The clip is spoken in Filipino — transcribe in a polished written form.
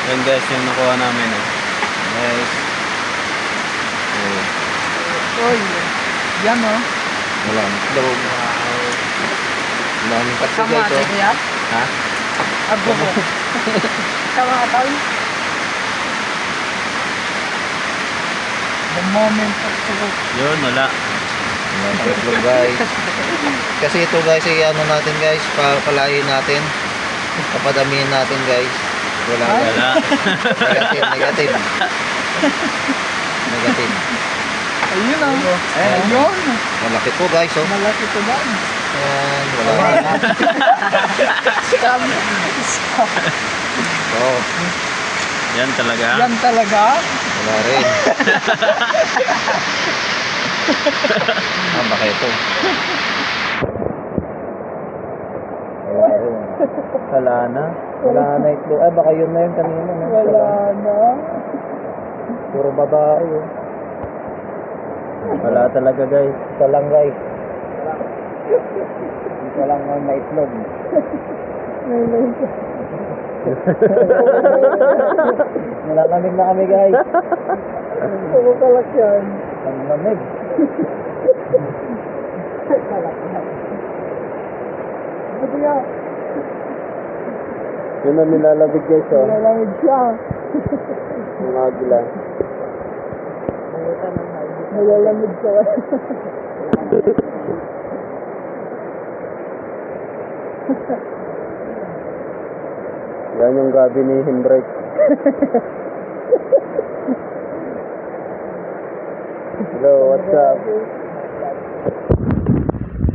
Yan guys, yung nakuha namin eh. Guys. Oy, yan o. Wala ang itlog. Wala ang katsi Sama guys. natin yan? Ha? Abo mo. Sama ka tayo. The moment of truth. Yun, wala. Wala ang itlog guys. Kasi ito guys, ano natin guys, palayin natin. Papadamihin natin guys. Wala Ay. guys. Wala. Negative. Negative. Ayun o. Ayun. Malaki po guys, oh. Malaki to ba? Ayan, wala na. Scam. Oh, Yan talaga. Yan talaga. wala rin. Baka ito. Wala rin. Wala na. Wala na itlog. Ay, baka yun na yun kanina. No? Wala na. Puro babae. Oh. Wala talaga guys. Isa lang guys. Isa lang ang may itlog. Nalalamig na kami guys. Puro kalak yan. Ang lamig. Ito nga. Yun ang nilalabig guys oh. Malamig siya. Yung agila. Nalalamig siya. Yan yung gabi ni Himbright. Hello, what's up?